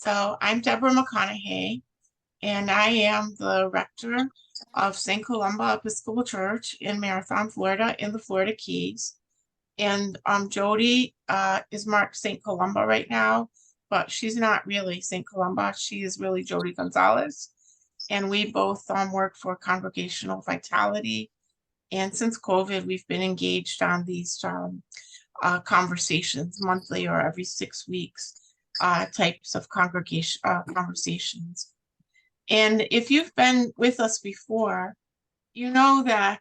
So I'm Deborah McConaughey, and I am the rector of St. Columba Episcopal Church in Marathon, Florida, in the Florida Keys. And Jody is marked St. Columba right now, but she's not really St. Columba. She is really Jody Gonzalez. And we both work for Congregational Vitality. And since COVID, we've been engaged on these conversations monthly or every 6 weeks types of conversations. And if you've been with us before, you know that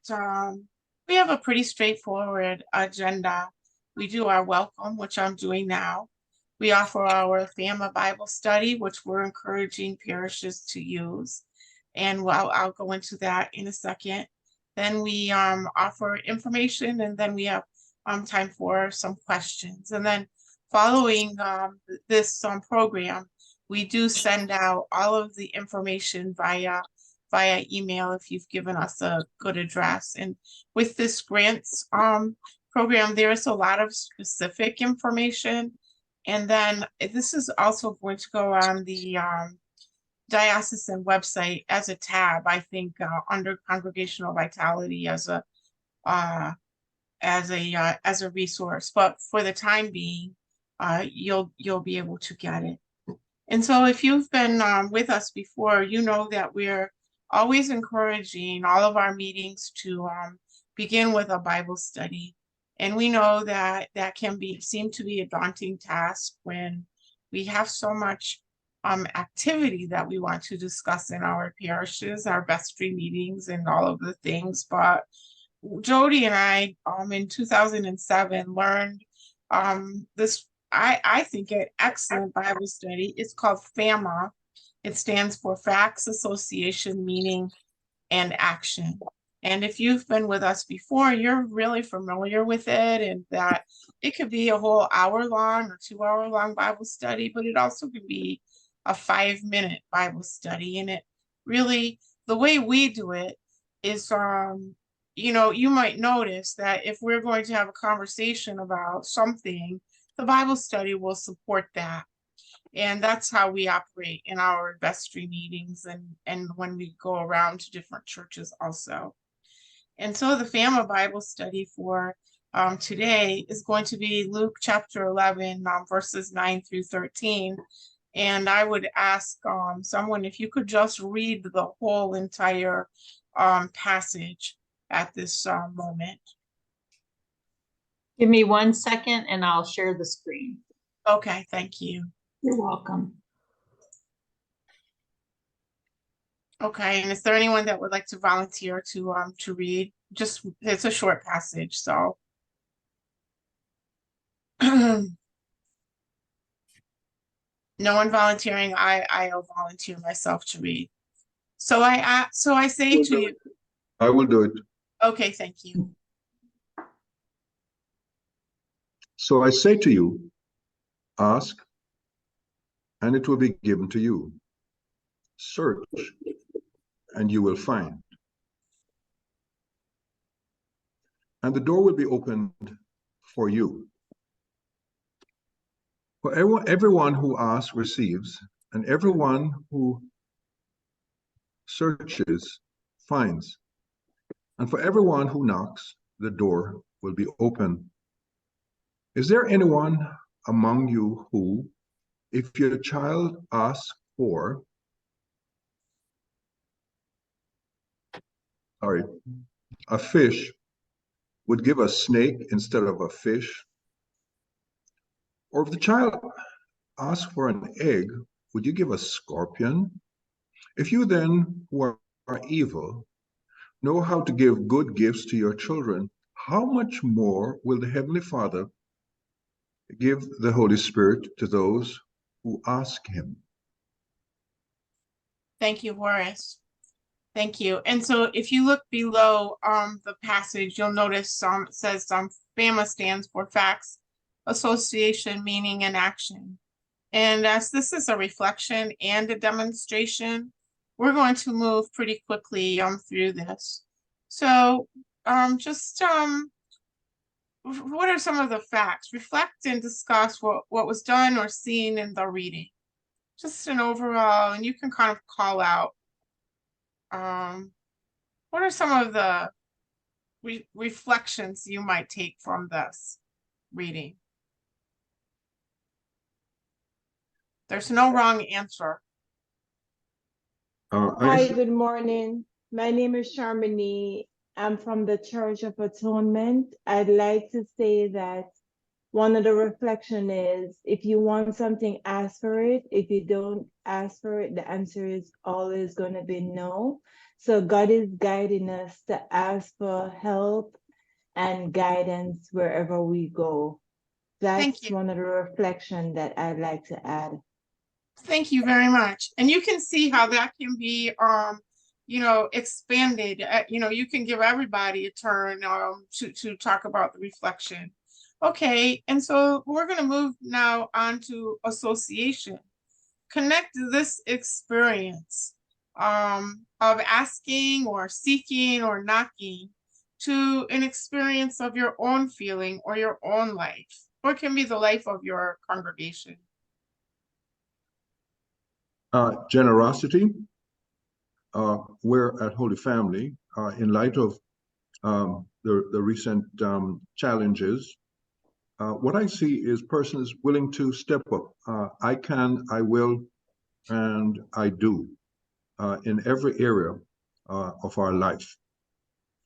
we have a pretty straightforward agenda. We do our welcome, which I'm doing now. We offer our FAMA Bible study, which we're encouraging parishes to use. And I'll go into that in a second. Then we offer information, and then we have time for some questions. And then following this program, we do send out all of the information via email if you've given us a good address. And with this grants program, there is a lot of specific information. And then this is also going to go on the diocesan website as a tab, I think, under Congregational Vitality as a resource. But for the time being, you'll be able to get it. And so if you've been with us before, you know that we're always encouraging all of our meetings to begin with a Bible study. And we know that that can seem to be a daunting task when we have so much activity that we want to discuss in our parishes, our vestry meetings, and all of the things. But Jody and I, in 2007, learned this, I think, an excellent Bible study. It's called FAMA. It stands for Facts, Association, Meaning, and Action. And if you've been with us before, you're really familiar with it, and that it could be a whole hour-long or 2-hour-long Bible study, but it also could be a 5-minute Bible study. And it really, the way we do it is, you might notice that if we're going to have a conversation about something, the Bible study will support that. And that's how we operate in our vestry meetings and when we go around to different churches also. And so the FAMA Bible study for today is going to be Luke chapter 11, verses 9 through 13. And I would ask someone if you could just read the whole entire passage at this moment. Give me 1 second and I'll share the screen. Okay, thank you. You're welcome. Okay, and is there anyone that would like to volunteer to read? Just, it's a short passage, so. No one volunteering. I'll volunteer myself to read. So I say to you. I will do it. Okay, thank you. So I say to you, ask, and it will be given to you. Search, and you will find. And the door will be opened for you. For everyone who asks receives, and everyone who searches finds. And for everyone who knocks, the door will be open. Is there anyone among you who, if your child asks for a fish, would give a snake instead of a fish? Or if the child asks for an egg, would you give a scorpion? If you then, who are evil, know how to give good gifts to your children, how much more will the Heavenly Father give the Holy Spirit to those who ask him? Thank you, Horace. Thank you. And so if you look below the passage, you'll notice it says FAMA stands for Facts, Association, Meaning, and Action. And as this is a reflection and a demonstration, we're going to move pretty quickly through this. So what are some of the facts? Reflect and discuss what was done or seen in the reading. just an overall, and you can kind of call out, what are some of the reflections you might take from this reading? There's no wrong answer. I Hi, just, good morning. My name is Charmony. I'm from the Church of Atonement. I'd like to say that one of the reflection is if you want something, ask for it. If you don't ask for it, the answer is always going to be no. So God is guiding us to ask for help and guidance wherever we go. Thank That's you. one of the reflection that I'd like to add. Thank you very much. And you can see how that can be, expanded. You can give everybody a turn to talk about the reflection. Okay, and so we're going to move now on to association. Connect this experience of asking or seeking or knocking to an experience of your own feeling or your own life, or it can be the life of your congregation. generosity. We're at Holy Family, in light of the recent challenges. What I see is persons willing to step up. I can, I will, and I do in every area of our life.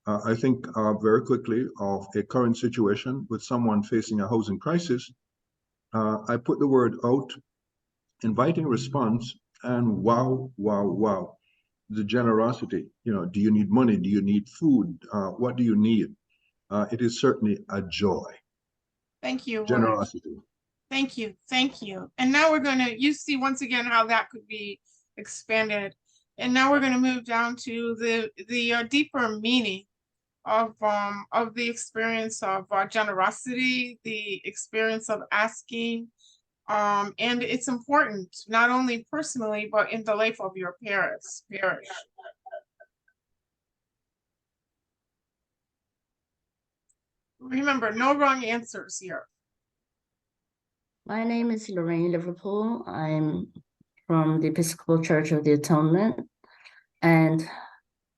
I think very quickly of a current situation with someone facing a housing crisis. I put the word out, inviting response, and wow, wow, wow. The generosity, do you need money? Do you need food? What do you need? It is certainly a joy. Thank you. Generosity. Thank you. Thank you. And now you see once again how that could be expanded. And now we're going to move down to the deeper meaning of the experience of generosity, the experience of asking. And it's important, not only personally, but in the life of your parish. Remember, no wrong answers here. My name is Lorraine Liverpool. I'm from the Episcopal Church of the Atonement. And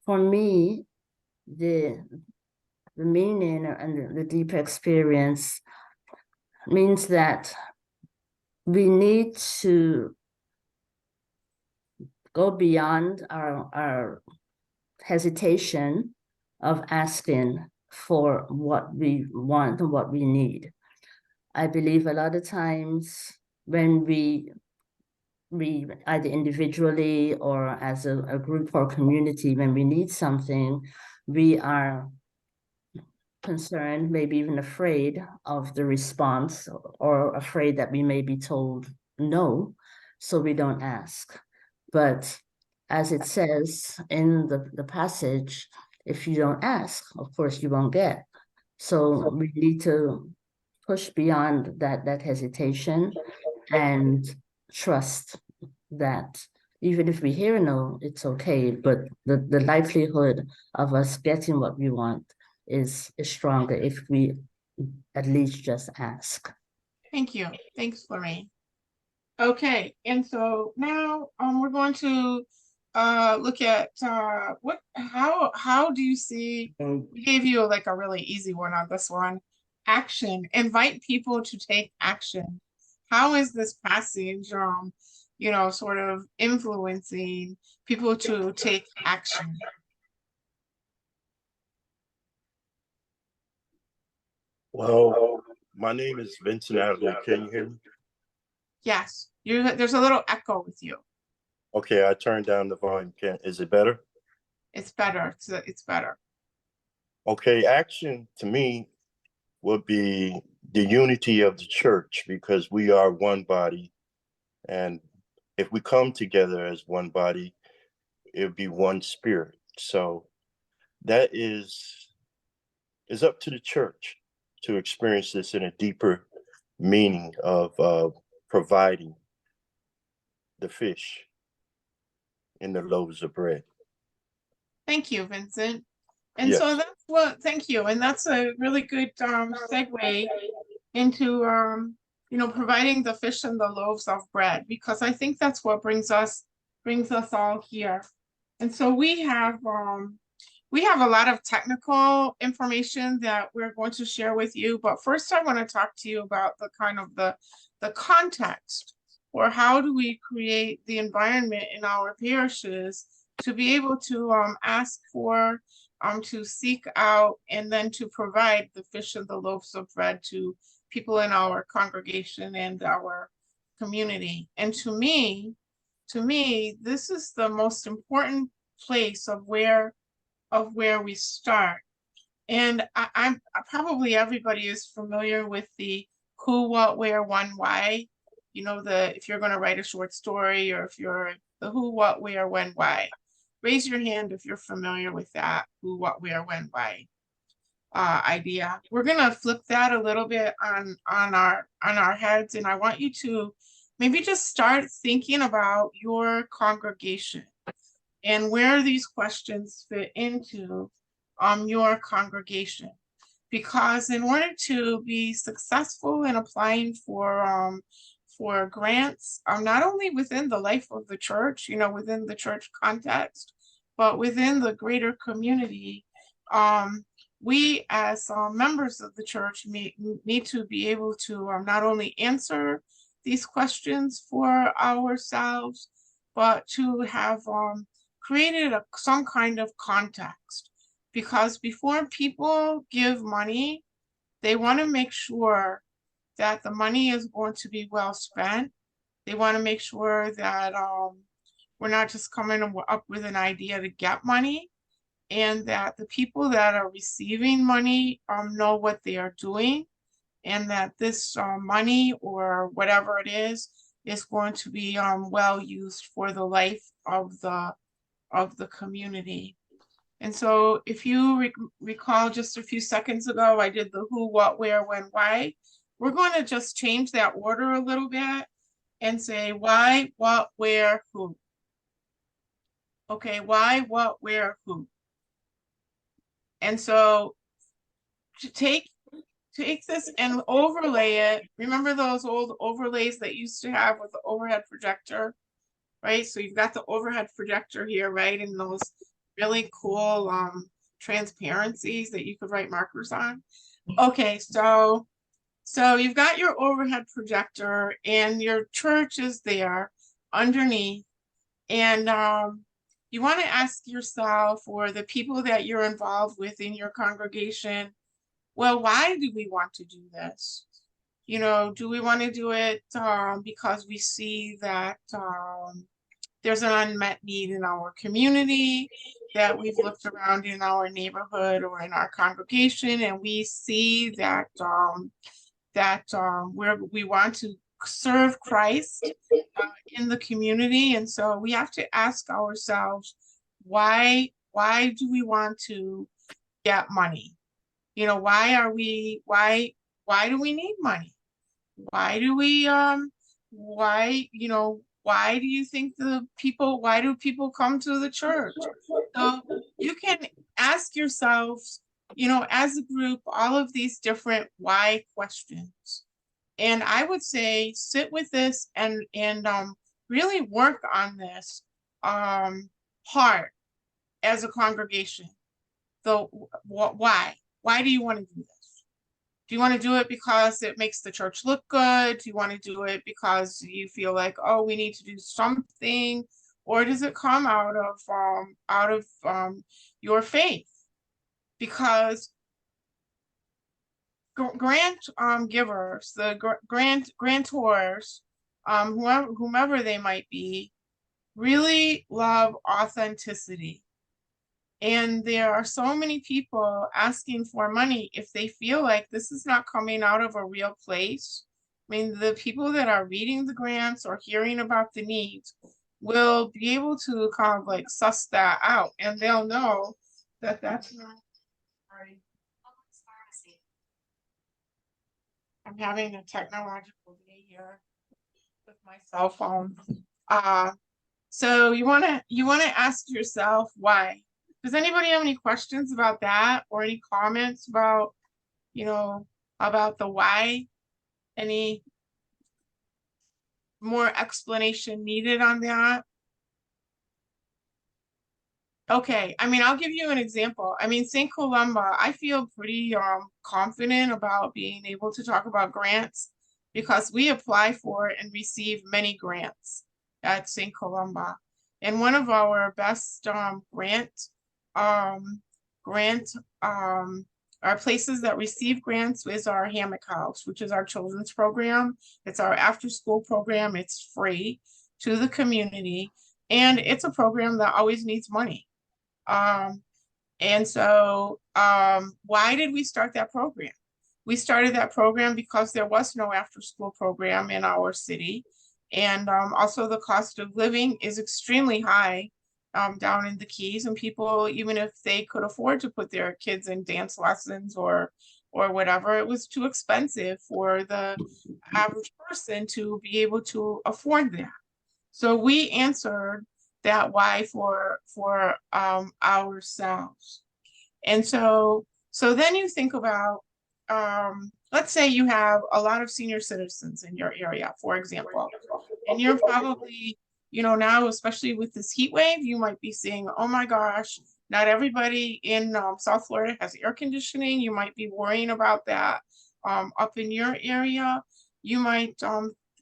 for me, the meaning and the deep experience means that we need to go beyond our hesitation of asking for what we want and what we need. I believe a lot of times when we either individually or as a group or community, when we need something, we are concerned, maybe even afraid of the response, or afraid that we may be told no, so we don't ask. But as it says in the passage, if you don't ask, of course you won't get. So we need to push beyond that hesitation and trust that even if we hear no, it's okay, but the likelihood of us getting what we want is stronger if we at least just ask. Thank you. Thanks, Lorraine. Okay, and so now we're going to look at how do you see, we gave you like a really easy one on this one. Action. Invite people to take action. How is this passage sort of influencing people to take action? Well, my name is Vincent Adler. Can you hear me? Yes, there's a little echo with you. Okay, I turned down the volume. Is it better? It's better. It's better. Okay, action to me would be the unity of the church, because we are one body. And if we come together as one body, it would be one spirit. So that is up to the church to experience this in a deeper meaning of providing the fish in the loaves of bread. Thank you, Vincent. And Yes. so thank you. And that's a really good segue into providing the fish and the loaves of bread, because I think that's what brings us all here. And so we have a lot of technical information that we're going to share with you, but first I want to talk to you about the kind of the context, or how do we create the environment in our parishes to be able to ask for, to seek out, and then to provide the fish and the loaves of bread to people in our congregation and our community. And to me, this is the most important place of where we start. And I'm probably everybody is familiar with the who, what, where, when, why. If you're going to write a short story, or if you're the who, what, where, when, why. Raise your hand if you're familiar with that who, what, where, when, why idea. We're going to flip that a little bit on our heads, and I want you to maybe just start thinking about your congregation and where these questions fit into your congregation. Because in order to be successful in applying for grants, not only within the life of the church, within the church context, but within the greater community, we as members of the church need to be able to not only answer these questions for ourselves, but to have created some kind of context. Because before people give money, they want to make sure that the money is going to be well spent. They want to make sure that we're not just coming up with an idea to get money, and that the people that are receiving money know what they are doing, and that this money, or whatever it is going to be well used for the life of the community. And so if you recall just a few seconds ago, I did the who, what, where, when, why. We're going to just change that order a little bit and say why, what, where, who. Okay, why, what, where, who. And so to take this and overlay it. Remember those old overlays that used to have with the overhead projector, right? So you've got the overhead projector here, right? And those really cool transparencies that you could write markers on. Okay, so you've got your overhead projector, and your church is there underneath, and you want to ask yourself, or the people that you're involved with in your congregation, well, why do we want to do this? Do we want to do it because we see that there's an unmet need in our community, that we've looked around in our neighborhood or in our congregation, and we see that we want to serve Christ in the community. And so we have to ask ourselves, why do we want to get money? Why do we need money? Why do we why do you think why do people come to the church? So you can ask yourselves, as a group, all of these different why questions. And I would say sit with this and really work on this hard as a congregation. So why? Why do you want to do this? Do you want to do it because it makes the church look good? Do you want to do it because you feel like, oh, we need to do something? Or does it come out of your faith? Because grant givers, the grantors, whomever they might be, really love authenticity. And there are so many people asking for money if they feel like this is not coming out of a real place. I mean, the people that are reading the grants or hearing about the needs will be able to kind of like suss that out, and they'll know that that's not. Sorry. I'm having a technological day here with my cell phone. So you wanna ask yourself why. Does anybody have any questions about that, or any comments about, about the why? Any more explanation needed on that? Okay, I mean, I'll give you an example. I mean, St. Columba, I feel pretty confident about being able to talk about grants because we apply for and receive many grants at St. Columba. And one of our best grant our places that receive grants is our Hammock House, which is our children's program. It's our after-school program. It's free to the community, and it's a program that always needs money. And so why did we start that program? We started that program because there was no after-school program in our city. And also the cost of living is extremely high down in the Keys, and people, even if they could afford to put their kids in dance lessons or whatever, it was too expensive for the average person to be able to afford that. So we answered that why for ourselves. And so then you think about let's say you have a lot of senior citizens in your area, for example, and you're probably, you know, now, especially with this heat wave, you might be saying, oh my gosh, not everybody in South Florida has air conditioning. You might be worrying about that up in your area. You might,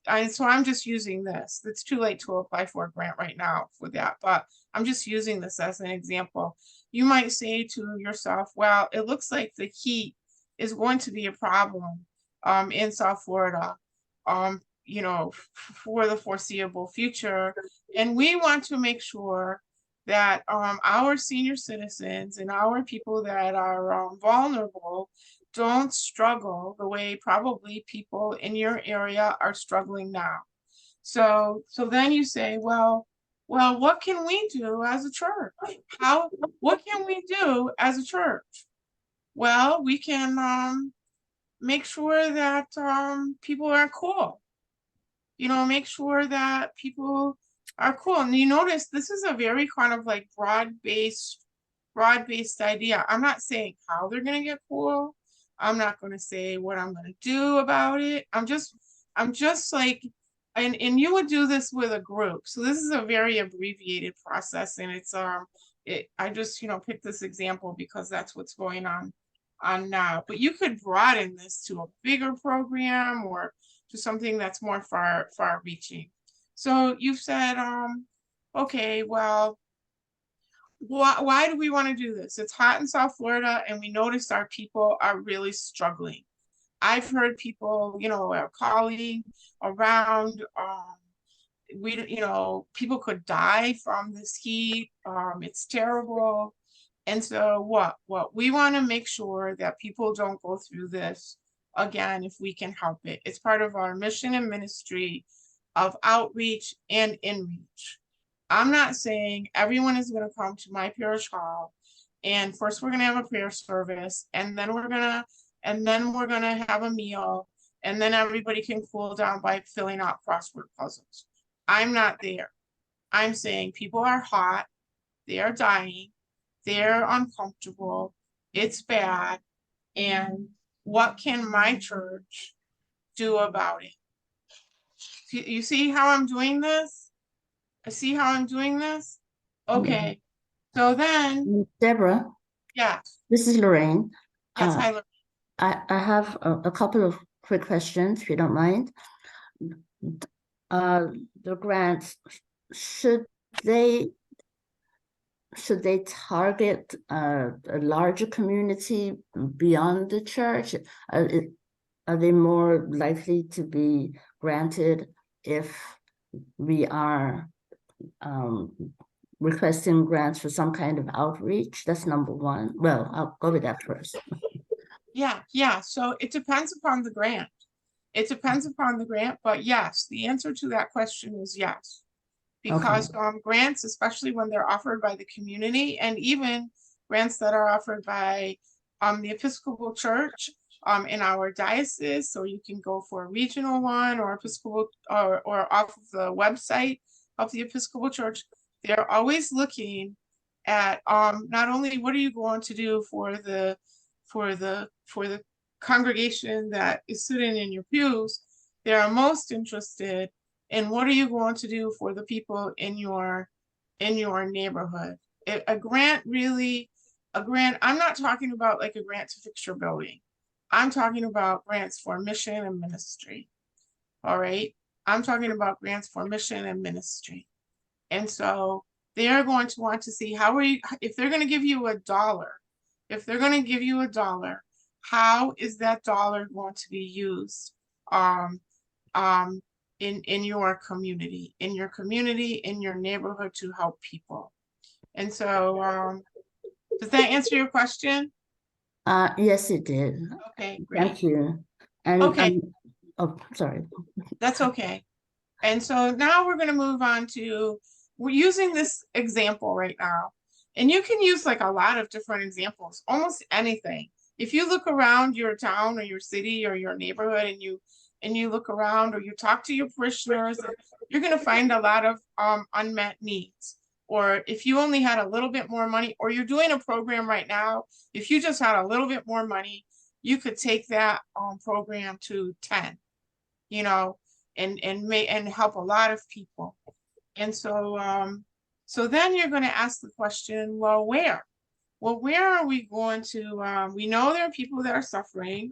and so I'm just using this. It's too late to apply for a grant right now for that, but I'm just using this as an example. You might say to yourself, well, it looks like the heat is going to be a problem in South Florida, you know, for the foreseeable future. And we want to make sure that our senior citizens and our people that are vulnerable don't struggle the way probably people in your area are struggling now. So then you say, well, what can we do as a church? What can we do as a church? Well, we can make sure that people are cool. You know, make sure that people are cool. And you notice this is a very kind of like broad-based idea. I'm not saying how they're gonna get cool. I'm not gonna say what I'm gonna do about it. I'm just like, and you would do this with a group. So this is a very abbreviated process, and it's I just, you know, picked this example because that's what's going on now. But you could broaden this to a bigger program or to something that's more far reaching. So you've said, okay, well, why do we want to do this? It's hot in South Florida, and we notice our people are really struggling. I've heard people, you know, are calling around, you know, people could die from this heat. It's terrible. And so what we want to make sure that people don't go through this again if we can help it. It's part of our mission and ministry of outreach and inreach. I'm not saying everyone is going to come to my parish hall and first we're going to have a prayer service, and then we're going to have a meal, and then everybody can cool down by filling out crossword puzzles. I'm not there. I'm saying people are hot, they are dying, they're uncomfortable, it's bad, and what can my church do about it? You see how I'm doing this? I see how I'm doing this? Okay. So then, Deborah, yes. this is Lorraine. Yes, hi, Lorraine. I have a couple of quick questions, if you don't mind. The grants, should they target a larger community beyond the church? Are they more likely to be granted if we are requesting grants for some kind of outreach? That's number one. Well, I'll go with that first. Yeah. So it depends upon the grant. It depends upon the grant, but yes, the answer to that question is yes. Because grants, especially when they're offered by the community, and even grants that are offered by the Episcopal Church in our diocese, so you can go for a regional one or Episcopal or off of the website of the Episcopal Church, they're always looking at not only what are you going to do for the congregation that is sitting in your pews, they are most interested And what are you going to do for the people in your neighborhood? A grant really, I'm not talking about like a grant to fix your building. I'm talking about grants for mission and ministry. All right. I'm talking about grants for mission and ministry. And so they're going to want to see how are you, if they're going to give you $1, if they're going to give you $1, how is that dollar going to be used in your community, in your neighborhood to help people? And so does that answer your question? Yes, it did. Okay, great. Thank you. And Okay. Oh, sorry. That's okay. And so now we're going to move on to, we're using this example right now. And you can use like a lot of different examples, almost anything. If you look around your town or your city or your neighborhood and you look around or you talk to your parishioners, you're going to find a lot of unmet needs. Or if you only had a little bit more money, or you're doing a program right now, if you just had a little bit more money, you could take that program to 10, you know, and help a lot of people. And so so then you're going to ask the question, well, where? Well, where are we going to, we know there are people that are suffering.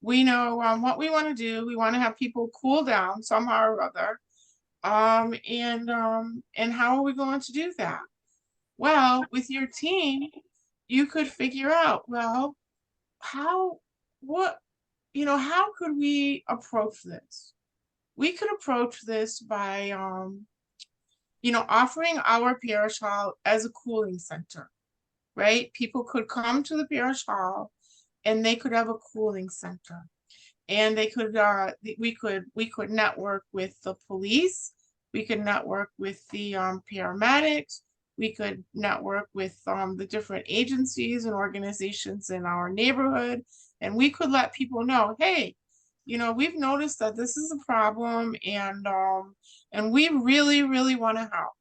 We know what we want to do. We want to have people cool down somehow or other. And how are we going to do that? Well, with your team, you could figure out, well, how could we approach this? We could approach this by offering our parish hall as a cooling center, right? People could come to the parish hall and they could have a cooling center. And they could, we could network with the police. We could network with the paramedics. We could network with the different agencies and organizations in our neighborhood. And we could let people know, hey, we've noticed that this is a problem, and we really, really want to help.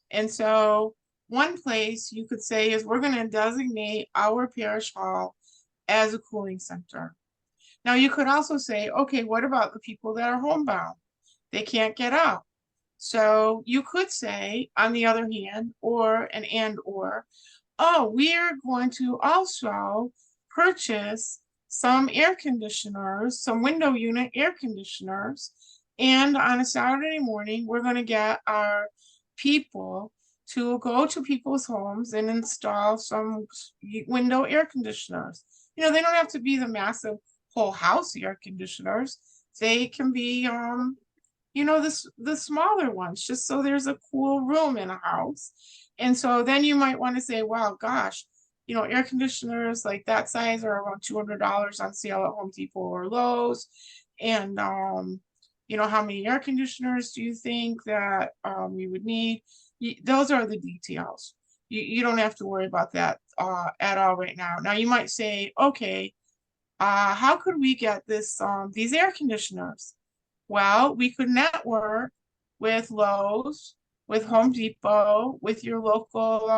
And so one place you could say is we're going to designate our parish hall as a cooling center. Now you could also say, okay, what about the people that are homebound? They can't get out. So you could say, on the other hand, or, oh, we are going to also purchase some air conditioners, some window unit air conditioners. And on a Saturday morning, we're going to get our people to go to people's homes and install some window air conditioners. They don't have to be the massive whole house air conditioners. They can be, the smaller ones, just so there's a cool room in a house. And so then you might want to say, wow, gosh, air conditioners like that size are around $200 on sale at Home Depot or Lowe's. And, how many air conditioners do you think that we would need? Those are the details. You don't have to worry about that at all right now. Now you might say, okay, how could we get these air conditioners? Well, we could network with Lowe's, with Home Depot, with your local,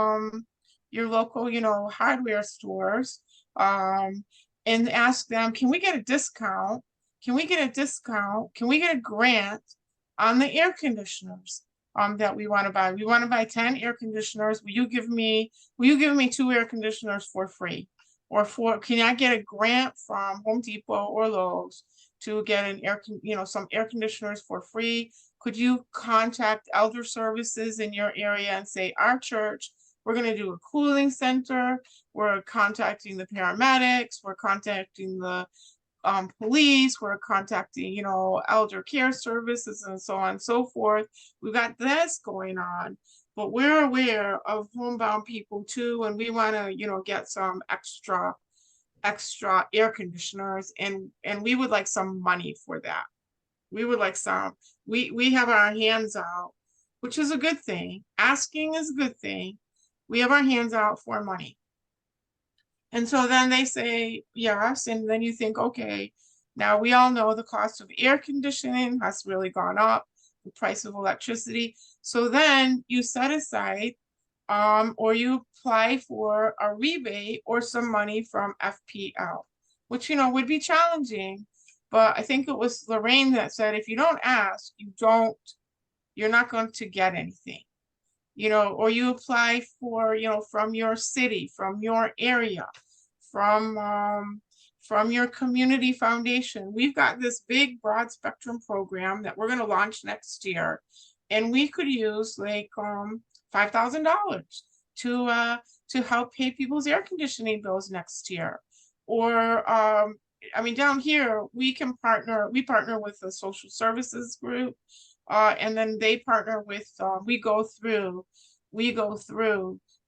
hardware stores, and ask them, can we get a discount? Can we get a discount? Can we get a grant on the air conditioners that we want to buy? We want to buy 10 air conditioners. Will you give me 2 air conditioners for free? Or can I get a grant from Home Depot or Lowe's to get some air conditioners for free? Could you contact elder services in your area and say, our church, we're going to do a cooling center. We're contacting the paramedics. We're contacting the police. We're contacting, elder care services and so on and so forth. We've got this going on. But we're aware of homebound people too, and we want to, get some extra air conditioners, and we would like some money for that. We would like some. We have our hands out, which is a good thing. Asking is a good thing. We have our hands out for money. And so then they say yes, and then you think, okay, now we all know the cost of air conditioning has really gone up, the price of electricity. So then you set aside or you apply for a rebate or some money from FPL, which, would be challenging, But I think it was Lorraine that said, if you don't ask, you're not going to get anything. You know, or you apply for, you know, from your city, from your area, from your community foundation. We've got this big broad spectrum program that we're going to launch next year, and we could use like $5,000 to help pay people's air conditioning bills next year. Or I mean, down here we partner with the social services group, and then they partner with we go through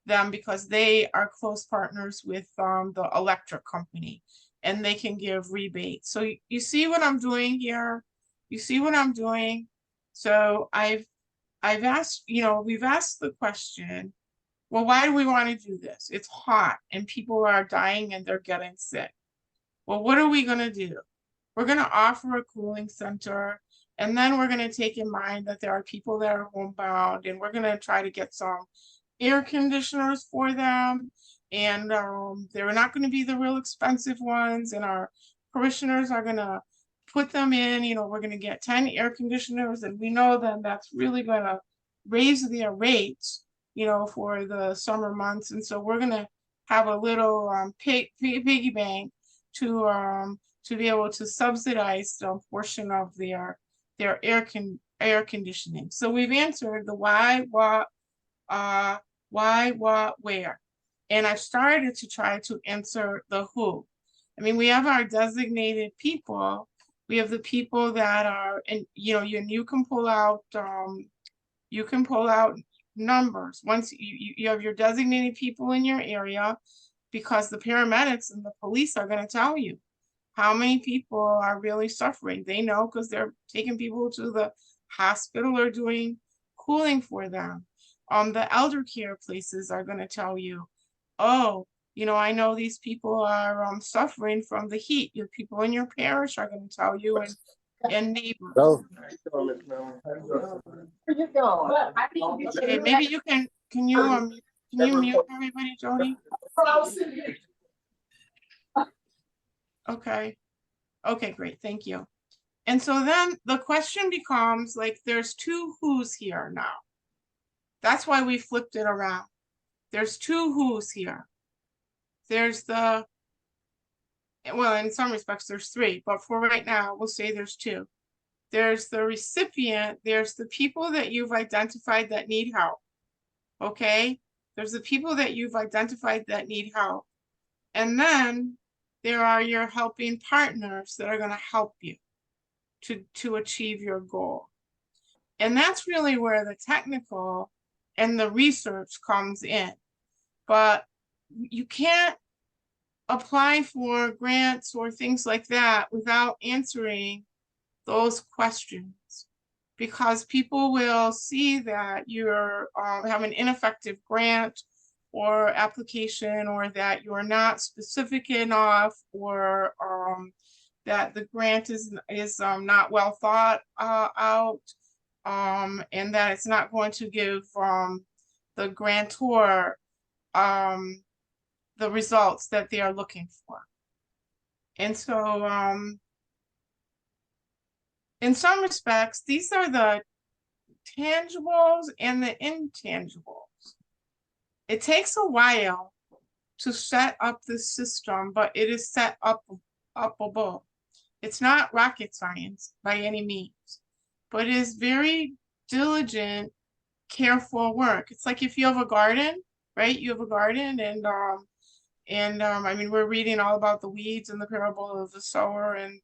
them because they are close partners with the electric company, and they can give rebates. So you see what I'm doing here? You see what I'm doing? So I've asked, you know, we've asked the question, well, why do we want to do this? It's hot and people are dying and they're getting sick. Well, what are we going to do? We're going to offer a cooling center, and then we're going to take in mind that there are people that are homebound, and we're going to try to get some air conditioners for them. And they're not going to be the real expensive ones, and our parishioners are going to put them in. You know, we're going to get 10 air conditioners, and we know then that's really going to raise their rates, you know, for the summer months. And so we're going to have a little piggy bank to be able to subsidize a portion of their air conditioning. So we've answered the why, what, where. And I've started to try to answer the who. I mean, we have our designated people. We have the people that are, and you know, you can pull out numbers. Once you have your designated people in your area, because the paramedics and the police are going to tell you how many people are really suffering. They know because they're taking people to the hospital or doing cooling for them. The elder care places are going to tell you, oh, you know, I know these people are suffering from the heat. Your people in your parish are going to tell you, and neighbors. Okay, maybe you can you mute everybody, Jody? Okay. Okay, great. Thank you. And so then the question becomes, like, there's two who's here now. That's why we flipped it around. There's two who's here. There's the, well, in some respects there's three, but for right now, we'll say there's two. There's the recipient, there's the people that you've identified that need help. Okay? There's the people that you've identified that need help. And then there are your helping partners that are going to help you to achieve your goal. And that's really where the technical and the research comes in. But you can't apply for grants or things like that without answering those questions, because people will see that you're have an ineffective grant or application, or that you're not specific enough, or that the grant is not well thought out, and that it's not going to give the grantor the results that they are looking for. And so in some respects, these are the tangibles and the intangibles. It takes a while to set up the system, but it is set up above. It's not rocket science by any means, but it is very diligent, careful work. It's like if you have a garden, right? You have a garden, and I mean, we're reading all about the weeds and the parable of the sower and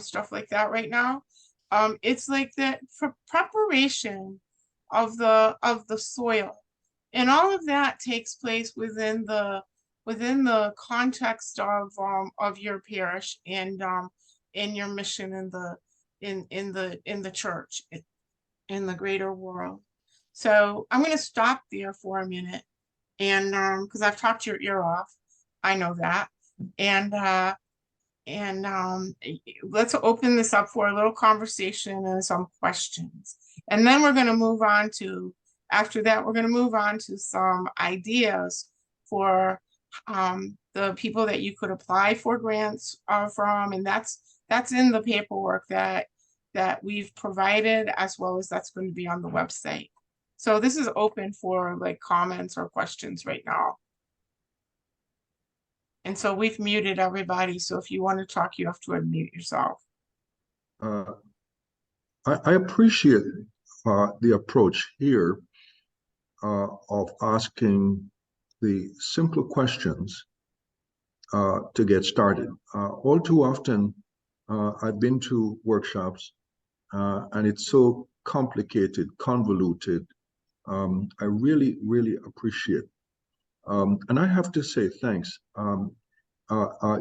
stuff like that right now. It's like that for preparation of the soil. And all of that takes place within the context of your parish and in your mission in the church, in the greater world. So I'm going to stop there for a minute, and because I've talked your ear off, I know that, and let's open this up for a little conversation and some questions, and then we're going to move on to. After that, we're going to move on to some ideas for the people that you could apply for grants from, and that's That's in the paperwork that we've provided, as well as that's going to be on the website. So this is open for like comments or questions right now. And so we've muted everybody. So if you want to talk, you have to unmute yourself. I appreciate the approach here of asking the simple questions to get started. All too often, I've been to workshops and it's so complicated, convoluted. I really, really appreciate. And I have to say thanks.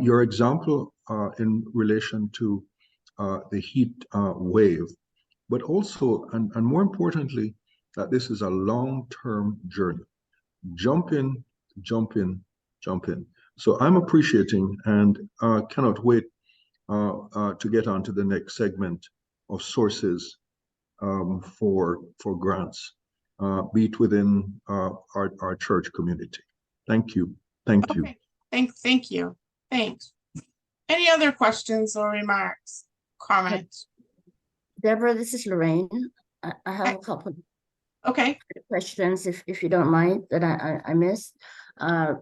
Your example in relation to the heat wave, but also, and more importantly, that this is a long-term journey. Jump in, jump in, jump in. So I'm appreciating and cannot wait to get on to the next segment of sources for grants, be it within our church community. Thank you. Thank you. Okay. Thank you. Thanks. Any other questions or remarks, comments? Deborah, this is Lorraine. I have a couple Okay. of questions, if you don't mind, that I missed. I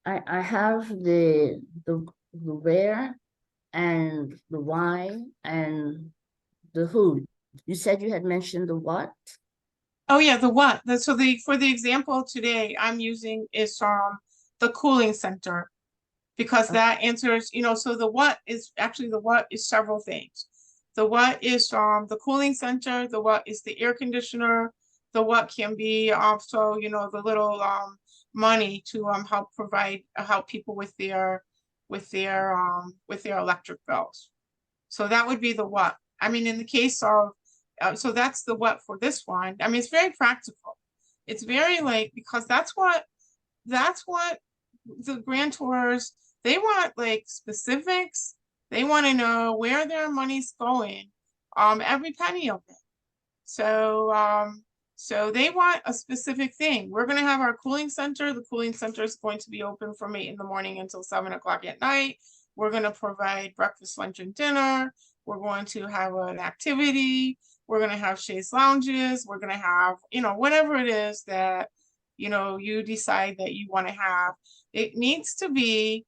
have the where and the why and the who. You said you had mentioned the what? Oh yeah, the what? So for the example today I'm using is the cooling center, because that answers, so the what is several things. The what is the cooling center, the what is the air conditioner, the what can be also, the little money to help people with their electric bills. So that would be the what. I mean, in the case of so that's the what for this one. I mean, it's very practical. It's very because that's what the grantors, they want like specifics. They want to know where their money's going, every penny of it. So so they want a specific thing. We're going to have our cooling center. The cooling center is going to be open from 8 in the morning until 7 o'clock at night. We're going to provide breakfast, lunch, and dinner. We're going to have an activity. We're going to have chaise lounges. We're going to have, whatever it is that, you decide that you want to have. It needs to be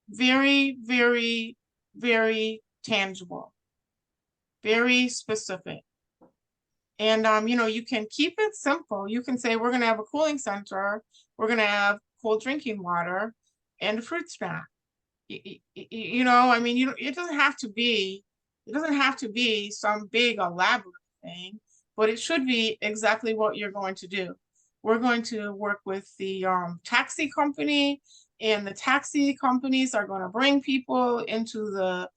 very, very, very tangible, very specific. And, you can keep it simple. You can say, we're going to have a cooling center. We're going to have cold drinking water and a fruit snack. I mean, it doesn't have to be some big elaborate thing, but it should be exactly what you're going to do. We're going to work with the taxi company, and the taxi companies are going to bring people into the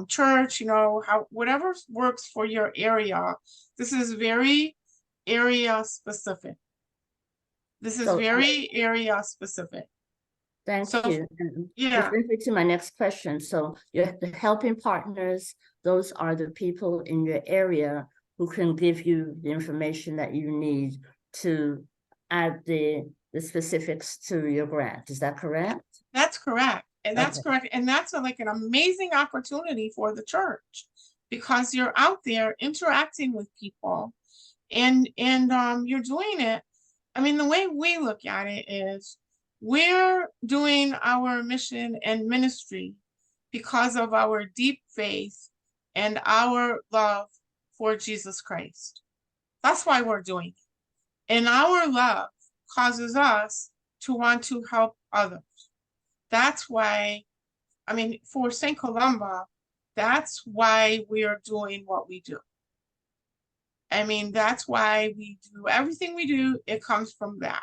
church, whatever works for your area. This is very area specific. Thank So, you. And yeah. this brings me to my next question. So the helping partners, those are the people in your area who can give you the information that you need to add the specifics to your grant. Is that correct? That's correct. And that's Okay. correct. And that's like an amazing opportunity for the church, because you're out there interacting with people and you're doing it. I mean, the way we look at it is we're doing our mission and ministry because of our deep faith and our love for Jesus Christ. That's why we're doing it. And our love causes us to want to help others. That's why, I mean, for St. Columba, that's why we are doing what we do. I mean, that's why we do everything we do. It comes from that.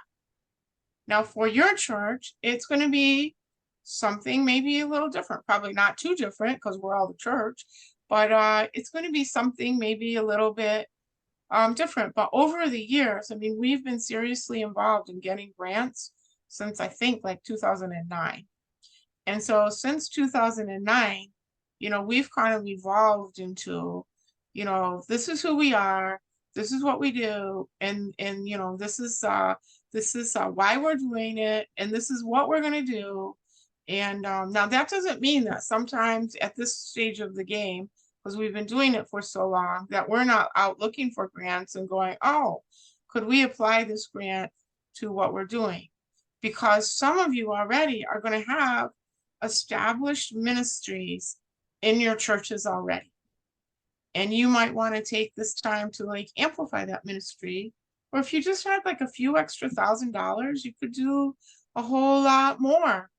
Now, for your church, it's going to be something maybe a little different, probably not too different because we're all the church, but it's going to be something maybe a little bit different. But over the years, I mean, we've been seriously involved in getting grants since I think like 2009. And so since 2009, we've kind of evolved into, this is who we are, this is what we do, and this is why we're doing it, and this is what we're going to do. And now that doesn't mean that sometimes at this stage of the game, because we've been doing it for so long, that we're not out looking for grants and going, oh, could we apply this grant to what we're doing? Because some of you already are going to have established ministries in your churches already. And you might want to take this time to like amplify that ministry. Or if you just had like a few extra $1,000, you could do a whole lot more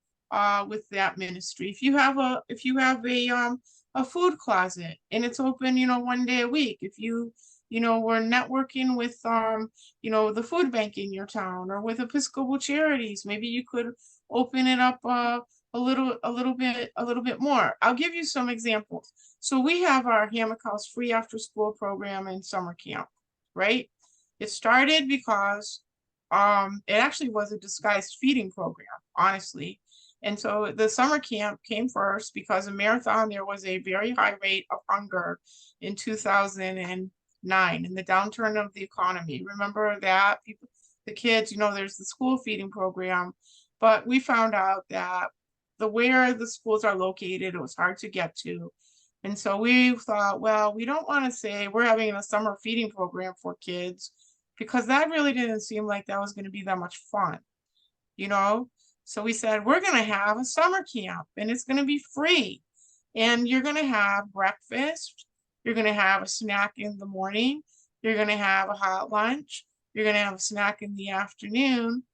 with that ministry. If you have a food closet and it's open, 1 day a week, if you were networking with the food bank in your town or with Episcopal Charities, maybe you could open it up a little bit more. I'll give you some examples. So we have our Hammock House free after school program and summer camp, right? It started because it actually was a disguised feeding program, honestly. And so the summer camp came first because in Marathon, there was a very high rate of hunger in 2009 in the downturn of the economy. Remember that? The kids, there's the school feeding program, but we found out that where the schools are located, it was hard to get to. And so we thought, well, we don't want to say we're having a summer feeding program for kids because that really didn't seem like that was going to be that much fun, So we said, we're going to have a summer camp and it's going to be free. And you're going to have breakfast. You're going to have a snack in the morning. You're going to have a hot lunch. You're going to have a snack in the afternoon.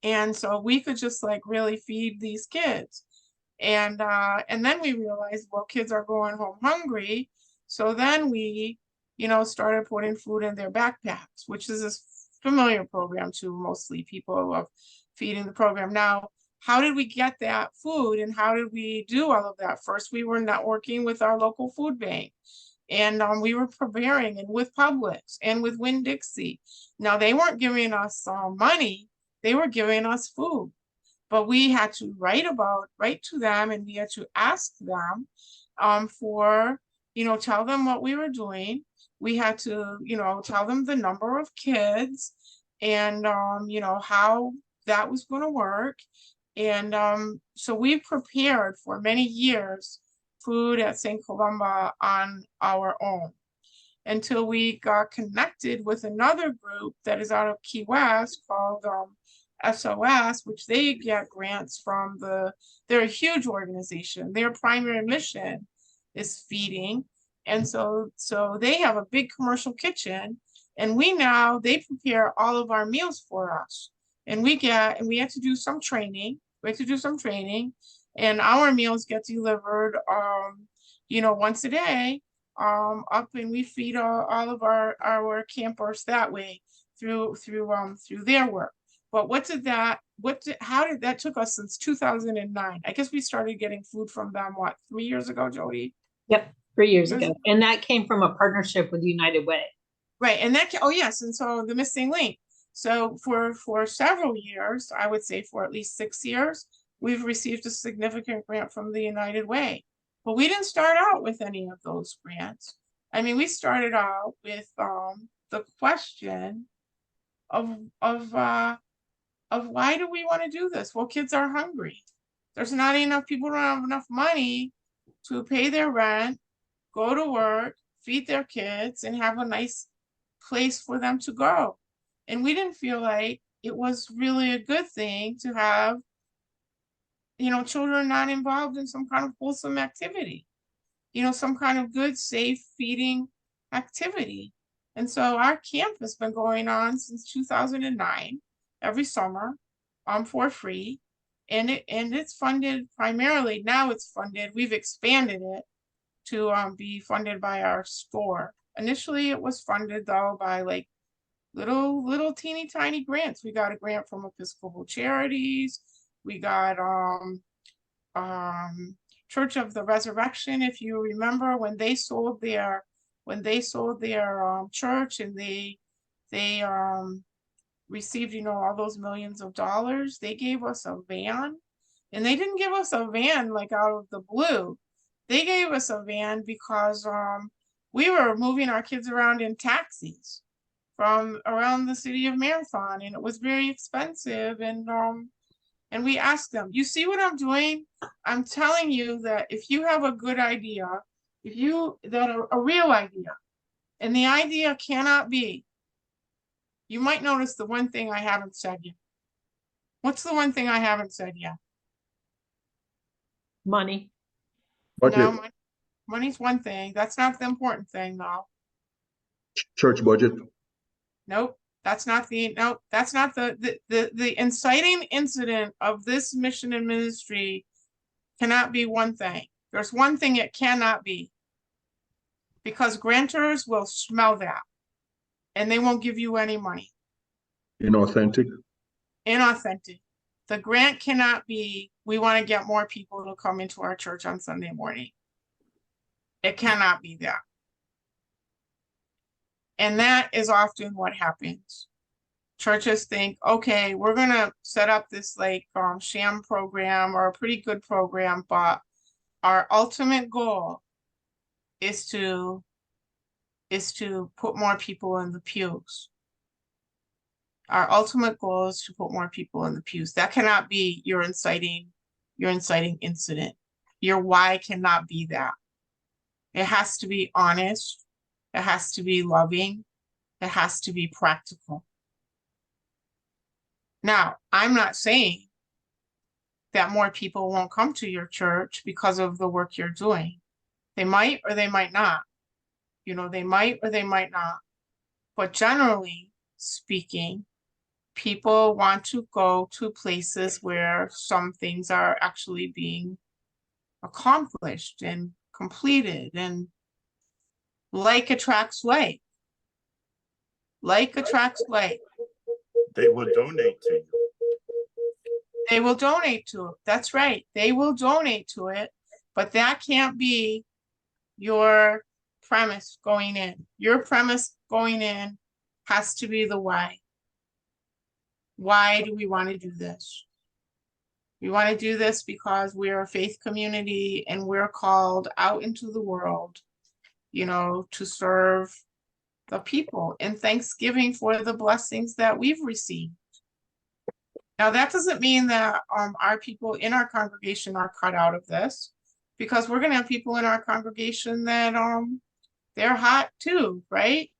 And so we could just like really feed these kids. And then we realized, well, kids are going home hungry. So then we, started putting food in their backpacks, which is a familiar program to mostly people who love feeding the program. Now, how did we get that food and how did we do all of that? First, we were networking with our local food bank and we were preparing and with Publix and with Winn-Dixie. Now, they weren't giving us money, they were giving us food. But we had to write to them and we had to ask them for, tell them what we were doing. We had to, tell them the number of kids and, how that was going to work. And so we prepared for many years food at St. Columba on our own until we got connected with another group that is out of Key West called SOS, which they get grants from they're a huge organization. Their primary mission is feeding. And so they have a big commercial kitchen and they prepare all of our meals for us. And we have to do some training. And our meals get delivered, once a day, up and we feed all of our campers that way through their work. But how did that took us since 2009? I guess we started getting food from them, 3 years ago, Jody? Yep, 3 years ago. And that came from a partnership with United Way. Right, and yes, and so the missing link. So for several years, I would say for at least 6 years, we've received a significant grant from the United Way. But we didn't start out with any of those grants. I mean, we started out with the question of why do we want to do this? Well, kids are hungry. There's not enough, people don't have enough money to pay their rent, go to work, feed their kids, and have a nice place for them to go. And we didn't feel like it was really a good thing to have, children not involved in some kind of wholesome activity, some kind of good, safe feeding activity. And so our camp has been going on since 2009, every summer, for free. And it's funded primarily, now it's funded, we've expanded it to be funded by our store. Initially, it was funded though by like little teeny tiny grants. We got a grant from Episcopal Charities. We got Church of the Resurrection. If you remember when they sold their church and they received all those millions of dollars, they gave us a van. And they didn't give us a van like out of the blue. They gave us a van because we were moving our kids around in taxis from around the city of Marathon, and it was very expensive. And And we ask them, you see what I'm doing? I'm telling you that if you have a good idea, a real idea, and the idea cannot be, you might notice the one thing I haven't said yet. What's the one thing I haven't said yet? Money. Budget, No, money's one thing. That's not the important thing, though. church budget, Nope. That's not the inciting incident of this mission and ministry cannot be one thing. There's one thing it cannot be, because grantors will smell that and they won't give you any money. inauthentic, Inauthentic. The grant cannot be, we want to get more people to come into our church on Sunday morning. It cannot be that. And that is often what happens. Churches think, okay, we're going to set up this like sham program or a pretty good program, but our ultimate goal is to put more people in the pews. Our ultimate goal is to put more people in the pews. That cannot be your inciting incident. Your why cannot be that. It has to be honest. It has to be loving. It has to be practical. Now, I'm not saying that more people won't come to your church because of the work you're doing. They might or they might not. You know, they might or they might not. But generally speaking, people want to go to places where some things are actually being accomplished and completed, and like attracts like. Like attracts like. They will donate to you. They will donate to it. That's right. They will donate to it, but that can't be your premise going in. Your premise going in has to be the why. Why do we want to do this? We want to do this because we're a faith community and we're called out into the world, you know, to serve the people in thanksgiving for the blessings that we've received. Now, that doesn't mean that our people in our congregation are cut out of this, because we're going to have people in our congregation that they're hot too, right?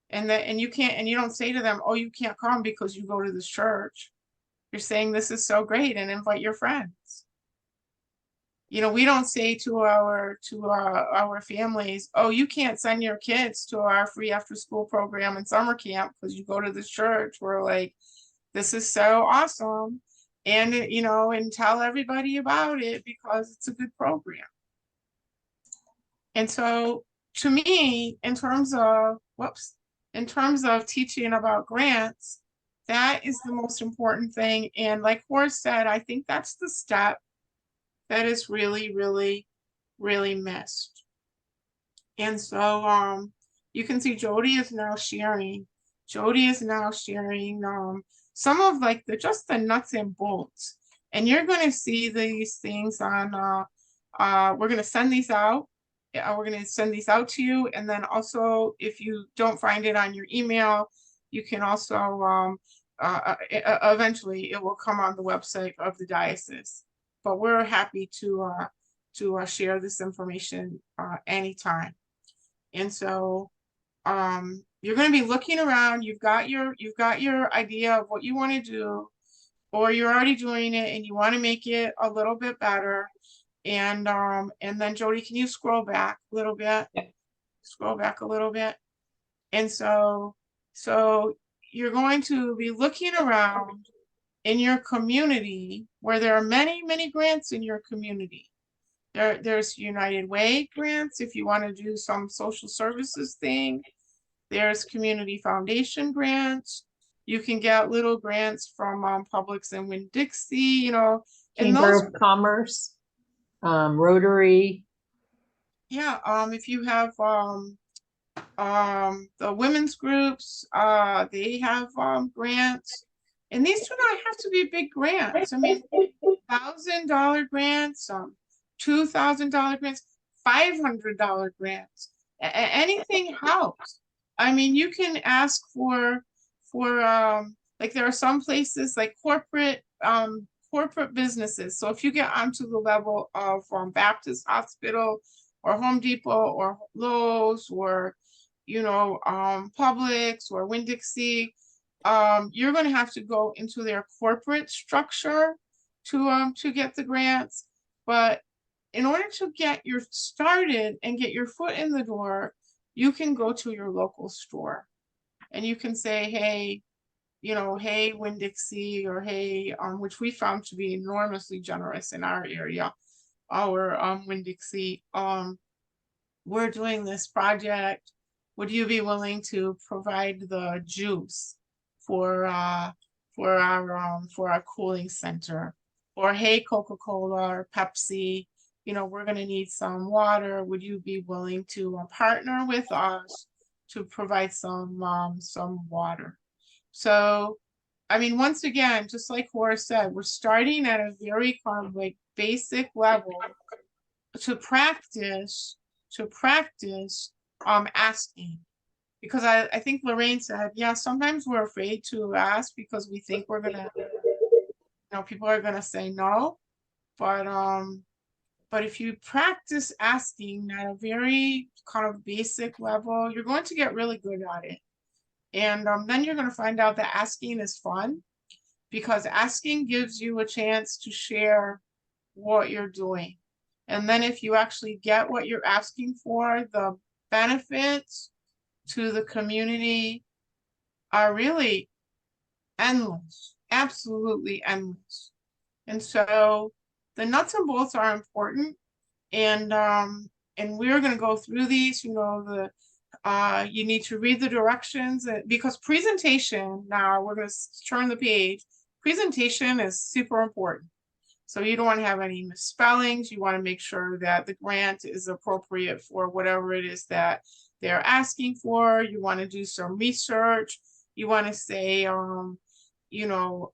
And you don't say to them, oh, you can't come because you go to this church. You're saying this is so great and invite your friends. You know, we don't say to our families, oh, you can't send your kids to our free after school program and summer camp because you go to this church. We're like, this is so awesome. And, you know, and tell everybody about it because it's a good program. And so to me, in terms of teaching about grants, that is the most important thing. And like Horace said, I think that's the step that is really, really, really missed. And so you can see Jody is now sharing. Some of like just the nuts and bolts. And you're going to see these things on, we're going to send these out. We're going to send these out to you. And then also, if you don't find it on your email, you can also, eventually it will come on the website of the diocese. But we're happy to share this information anytime. And so you're going to be looking around. You've got your idea of what you want to do, or you're already doing it and you want to make it a little bit better. And then Jody, can you scroll back a little bit? Yeah. Scroll back a little bit. And so you're going to be looking around in your community where there are many, many grants in your community. There's United Way grants if you want to do some social services thing. There's community foundation grants. You can get little grants from Publix and Winn-Dixie, you know. Chamber of Commerce, Rotary. Yeah, if you have the women's groups, they have grants. And these do not have to be big grants. I mean, $1,000 grants, $2,000 grants, $500 grants. Anything helps. I mean, you can ask for like there are some places like corporate corporate businesses. So if you get onto the level of Baptist Hospital or Home Depot or Lowe's or, you know, Publix or Winn-Dixie, you're going to have to go into their corporate structure to get the grants. But in order to get your started and get your foot in the door, you can go to your local store and you can say, hey, you know, hey, Winn-Dixie, or hey, which we found to be enormously generous in our area, our Winn-Dixie, we're doing this project. Would you be willing to provide the juice for our cooling center? Or hey, Coca-Cola or Pepsi, you know, we're going to need some water. Would you be willing to partner with us to provide some water? So, I mean, once again, just like Horace said, we're starting at a very kind of like basic level to practice asking. Because I think Lorraine said, yeah, sometimes we're afraid to ask because we think we're gonna, you know, people are gonna say no. But if you practice asking at a very kind of basic level, you're going to get really good at it. And then you're going to find out that asking is fun, because asking gives you a chance to share what you're doing. And then if you actually get what you're asking for, the benefits to the community are really endless, absolutely endless. And so the nuts and bolts are important. And we're going to go through these, you know, you need to read the directions, because presentation, now we're going to turn the page. Presentation is super important. So you don't want to have any misspellings. You want to make sure that the grant is appropriate for whatever it is that they're asking for. You want to do some research. You want to say, you know,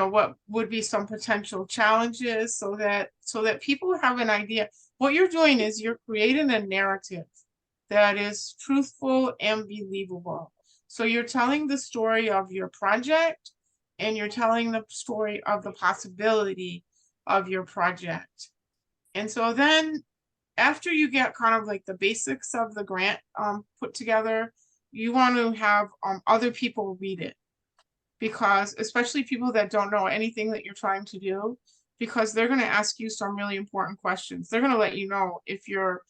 what would be some potential challenges, so that people have an idea. What you're doing is you're creating a narrative that is truthful and believable. So you're telling the story of your project, and you're telling the story of the possibility of your project. And so then after you get kind of like the basics of the grant put together, you want to have other people read it, because especially people that don't know anything that you're trying to do, because they're going to ask you some really important questions. They're going to let you know if your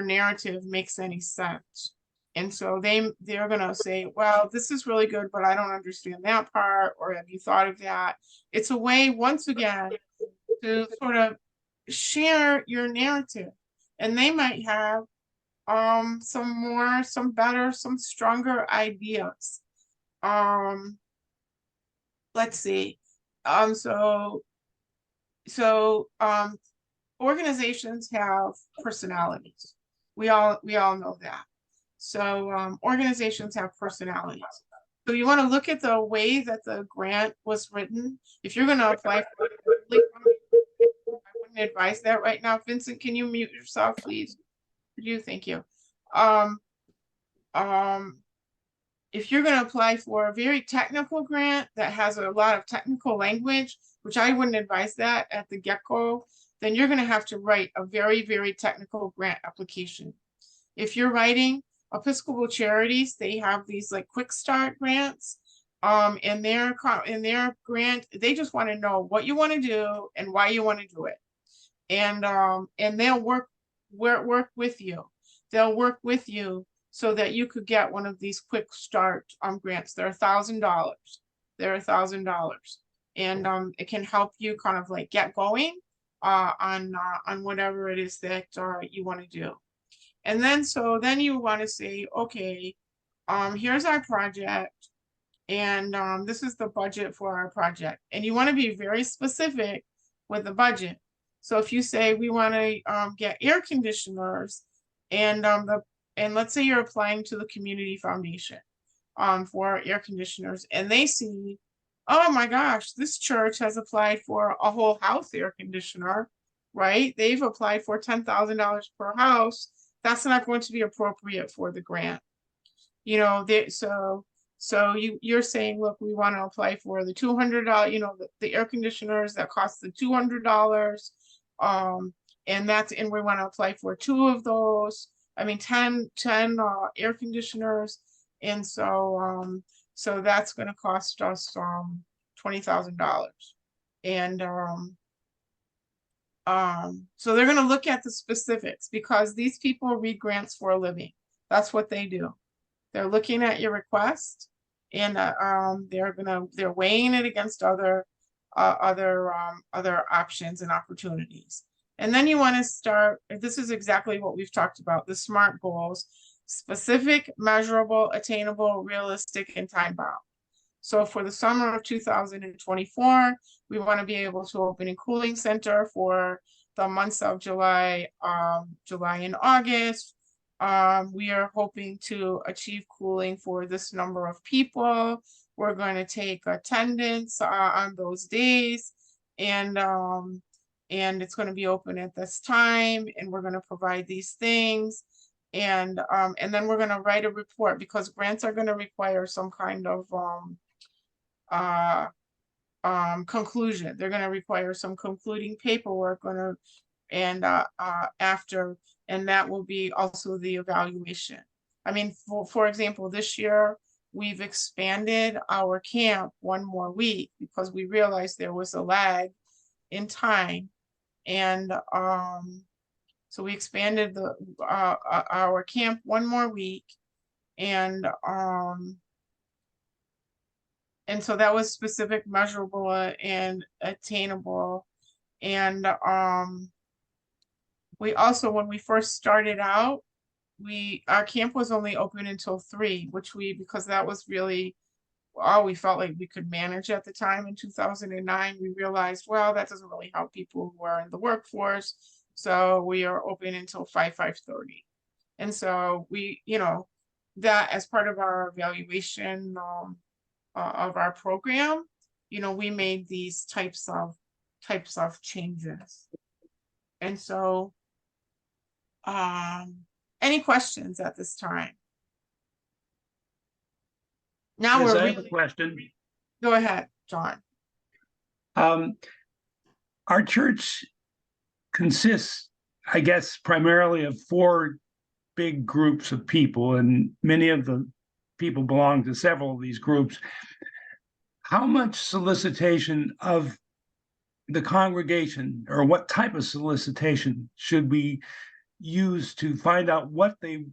narrative makes any sense. And so they're going to say, well, this is really good, but I don't understand that part, or have you thought of that? It's a way, once again, to sort of share your narrative. And they might have some better, some stronger ideas. Let's see. Organizations have personalities. We all know that. So organizations have personalities. So you want to look at the way that the grant was written. If you're going to apply for it, I wouldn't advise that right now. Vincent, can you mute yourself, please? Thank you. If you're going to apply for a very technical grant that has a lot of technical language, which I wouldn't advise that at the get-go, then you're going to have to write a very, very technical grant application. If you're writing Episcopal Charities, they have these like quick start grants. In their grant, they just want to know what you want to do and why you want to do it. And they'll work with you. They'll work with you so that you could get one of these quick start grants. They're $1,000. They're $1,000. And it can help you kind of like get going on whatever it is that you want to do. And then then you want to say, okay, here's our project, and this is the budget for our project. And you want to be very specific with the budget. So if you say we want to get air conditioners, and let's say you're applying to the community foundation for air conditioners, and they see, oh my gosh, this church has applied for a whole house air conditioner, right? They've applied for $10,000 per house. That's not going to be appropriate for the grant. You know, so So you're saying, look, we want to apply for the $200, you know, the air conditioners that cost the $200. And we want to apply for 2 of those. I mean, 10 air conditioners. And so, so that's going to cost us, $20,000. And, so they're going to look at the specifics because these people read grants for a living. That's what they do. They're looking at your request, and they're weighing it against other options and opportunities. And then you want to start, this is exactly what we've talked about, the SMART goals: specific, measurable, attainable, realistic, and time bound. So for the summer of 2024, we want to be able to open a cooling center for the months of July and August. We are hoping to achieve cooling for this number of people. We're going to take attendance on those days, and it's going to be open at this time, and we're going to provide these things. And then we're going to write a report, because grants are going to require some kind of conclusion. They're going to require some concluding paperwork and that will be also the evaluation. I mean, for example, this year we've expanded our camp 1 more week because we realized there was a lag in time. And so we expanded our camp 1 more week. And so that was specific, measurable, and attainable. And we also, when we first started out, our camp was only open until 3, because that was really all we felt like we could manage at the time. In 2009, we realized, well, that doesn't really help people who are in the workforce. So we are open until 5:30. And so we, you know, that as part of our evaluation of our program, you know, we made these types of changes. And so, any questions at this time? Now Yes, we're I have a really, question. go ahead, John. Our church consists, I guess, primarily of 4 big groups of people, and many of the people belong to several of these groups. How much solicitation of the congregation, or what type of solicitation should we use to find out what they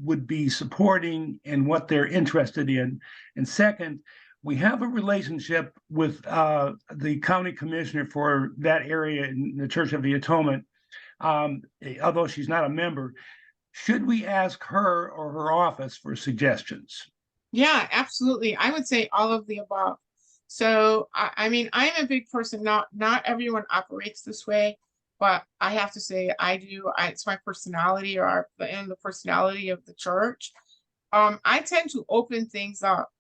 would be supporting and what they're interested in? And second, we have a relationship with the county commissioner for that area in the Church of the Atonement, although she's not a member. Should we ask her or her office for suggestions? Yeah, absolutely. I would say all of the above. So, I mean, I'm a big person. Not everyone operates this way, but I have to say I do. It's my personality, and the personality of the church. I tend to open things up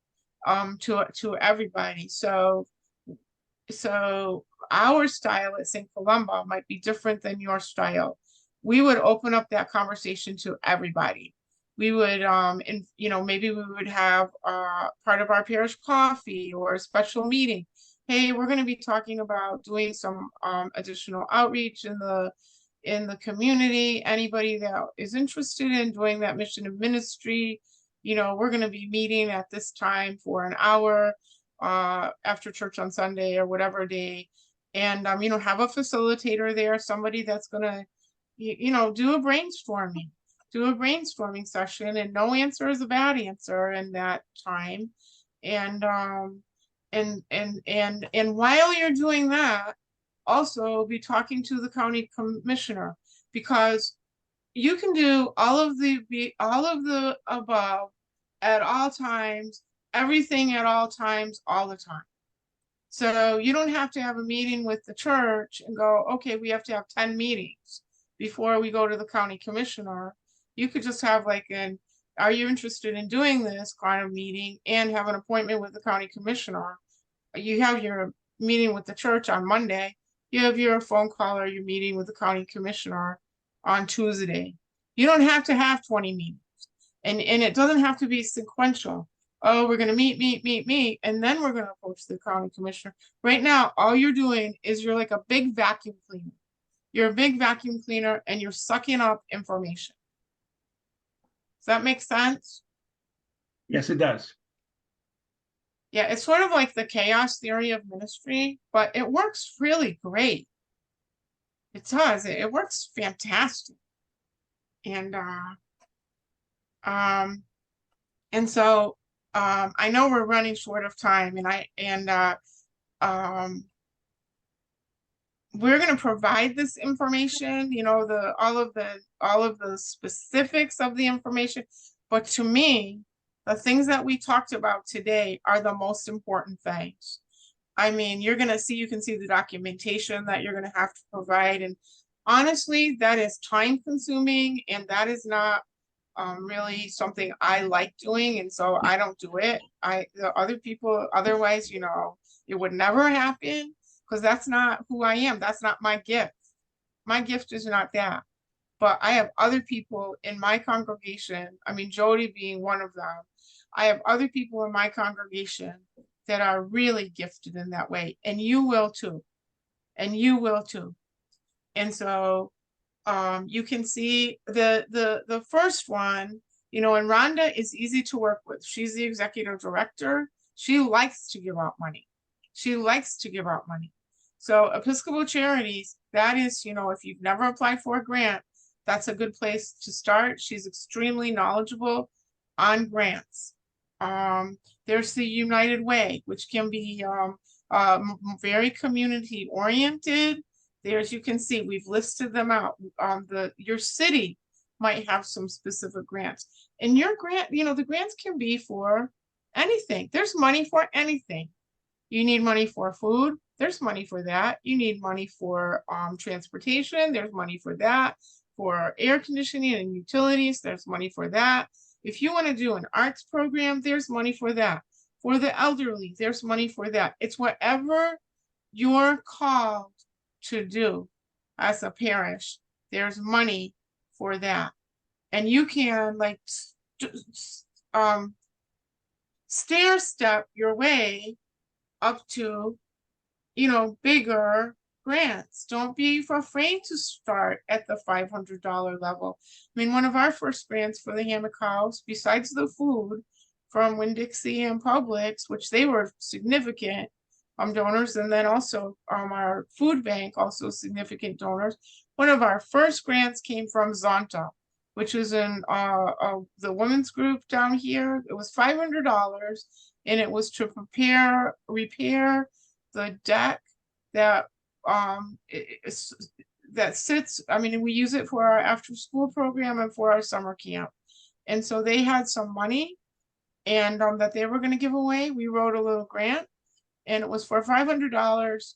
to everybody. So our style at St. Columba might be different than your style. We would open up that conversation to everybody. We would, and you know, maybe we would have part of our parish coffee or a special meeting. Hey, we're going to be talking about doing some additional outreach in the community. Anybody that is interested in doing that mission of ministry, you know, we're going to be meeting at this time for an hour after church on Sunday or whatever day. And, you know, have a facilitator there, somebody that's going to, you know, do a brainstorming session, and no answer is a bad answer in that time. And while you're doing that, also be talking to the county commissioner, because you can do all of the above at all times, everything at all times, all the time. So you don't have to have a meeting with the church and go, okay, we have to have 10 meetings before we go to the county commissioner. You could just have like are you interested in doing this kind of meeting, and have an appointment with the county commissioner. You have your meeting with the church on Monday. You have your phone call or your meeting with the county commissioner on Tuesday. You don't have to have 20 meetings, and it doesn't have to be sequential. oh, we're gonna meet, and then we're gonna approach the county commissioner. Right now, all you're doing is you're like a big vacuum cleaner. You're a big vacuum cleaner and you're sucking up information. Does that make sense? Yes, it does. Yeah, it's sort of like the chaos theory of ministry, but it works really great. It does. It works fantastic. And so I know we're running short of time, and we're going to provide this information, you know, all of the specifics of the information. But to me, the things that we talked about today are the most important things. I mean, you can see the documentation that you're going to have to provide. And honestly, that is time consuming, and that is not really something I like doing. And so I don't do it. The other people, otherwise, you know, it would never happen, because that's not who I am. That's not my gift. My gift is not that. But I have other people in my congregation, I mean, Jody being one of them. I have other people in my congregation that are really gifted in that way. And you will too. And you will too. And so you can see the first one, you know, and Rhonda is easy to work with. She's the executive director. She likes to give out money. She likes to give out money. So Episcopal Charities, that is, you know, if you've never applied for a grant, that's a good place to start. She's extremely knowledgeable on grants. There's the United Way, which can be very community oriented. There's, you can see, we've listed them out. Your city might have some specific grants. And your grant, you know, the grants can be for anything. There's money for anything. You need money for food, there's money for that. You need money for transportation, there's money for that. For air conditioning and utilities, there's money for that. If you want to do an arts program, there's money for that. For the elderly, there's money for that. It's whatever you're called to do as a parish, there's money for that. And you can like stair step your way up to, you know, bigger grants. Don't be afraid to start at the $500 level. I mean, one of our first grants for the Hammock House, besides the food from Winn-Dixie and Publix, which they were significant donors, and then also our food bank, also significant donors. One of our first grants came from Zonta, which was in the women's group down here. It was $500, and it was to repair the deck that that sits. I mean, we use it for our after school program and for our summer camp. And so they had some money, and that they were going to give away. We wrote a little grant, and it was for $500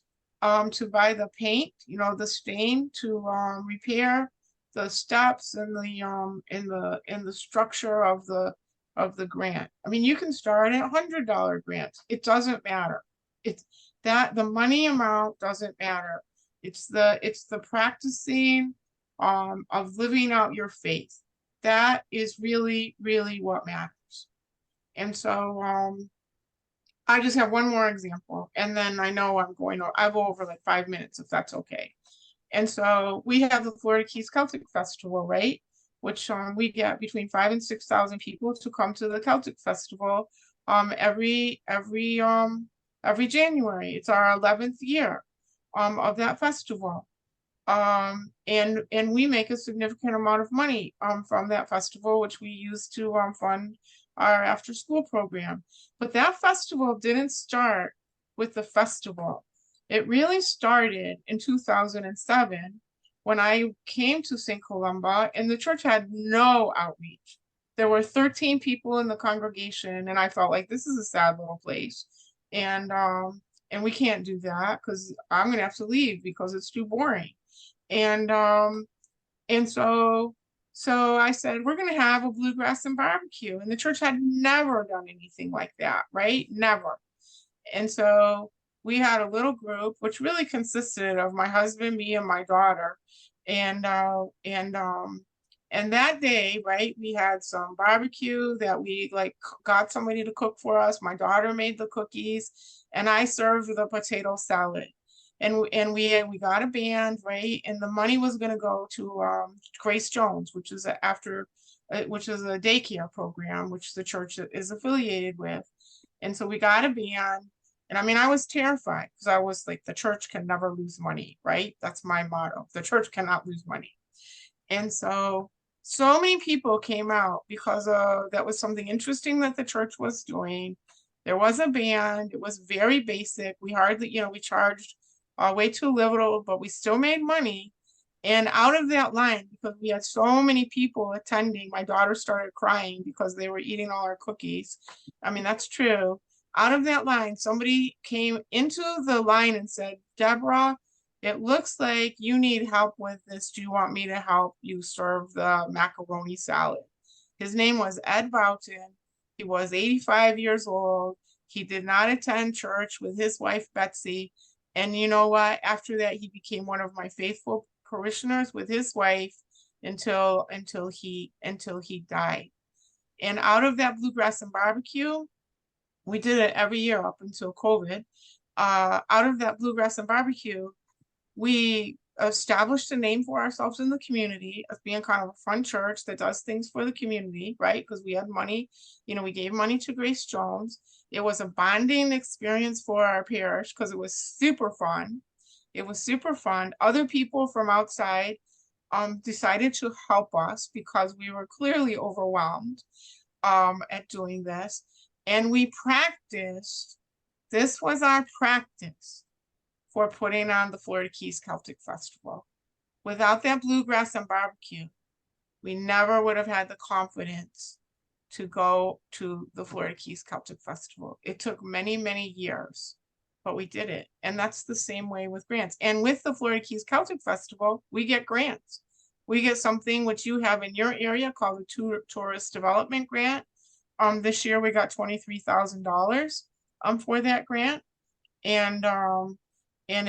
to buy the paint, you know, the stain, to repair the steps and the structure of the grant. I mean, you can start at $100 grants. It doesn't matter. It's that the money amount doesn't matter. It's the practicing of living out your faith. That is really, really what matters. And so I just have one more example, and then I know I'll go over like 5 minutes if that's okay. And so we have the Florida Keys Celtic Festival, right? Which we get between 5,000 and 6,000 people to come to the Celtic Festival every January. It's our 11th year of that festival. And we make a significant amount of money from that festival, which we use to fund our after school program. But that festival didn't start with the festival. It really started in 2007 when I came to St. Columba, and the church had no outreach. There were 13 people in the congregation, and I felt like this is a sad little place. And we can't do that because I'm gonna have to leave because it's too boring. And so I said, we're gonna have a bluegrass and barbecue. And the church had never done anything like that, right? Never. And so we had a little group, which really consisted of my husband, me, and my daughter. And And that day, right, we had some barbecue that we like got somebody to cook for us. My daughter made the cookies and I served the potato salad. And we got a band, right? And the money was going to go to Grace Jones, which is which is a daycare program, which the church is affiliated with. And so we got a band. And I mean, I was terrified because I was like, the church can never lose money, right? That's my motto. The church cannot lose money. And so many people came out because that was something interesting that the church was doing. There was a band. It was very basic. We hardly, we charged way too little, but we still made money. And out of that line, because we had so many people attending, my daughter started crying because they were eating all our cookies. I mean, that's true. Out of that line, somebody came into the line and said, Deborah, it looks like you need help with this. Do you want me to help you serve the macaroni salad? His name was Ed Boughton. He was 85 years old. He did not attend church with his wife, Betsy. And you know what? After that, he became one of my faithful parishioners with his wife until he died. And out of that bluegrass and barbecue, we did it every year up until COVID. Out of that bluegrass and barbecue, we established a name for ourselves in the community as being kind of a fun church that does things for the community, right? Because we had money, we gave money to Grace Jones. It was a bonding experience for our parish because it was super fun. It was super fun. Other people from outside decided to help us because we were clearly overwhelmed at doing this. And we practiced, this was our practice for putting on the Florida Keys Celtic Festival. Without that bluegrass and barbecue, we never would have had the confidence to go to the Florida Keys Celtic Festival. It took many, many years, but we did it. And that's the same way with grants. And with the Florida Keys Celtic Festival, we get grants. We get something which you have in your area called a tourist development grant. This year we got $23,000 for that grant. And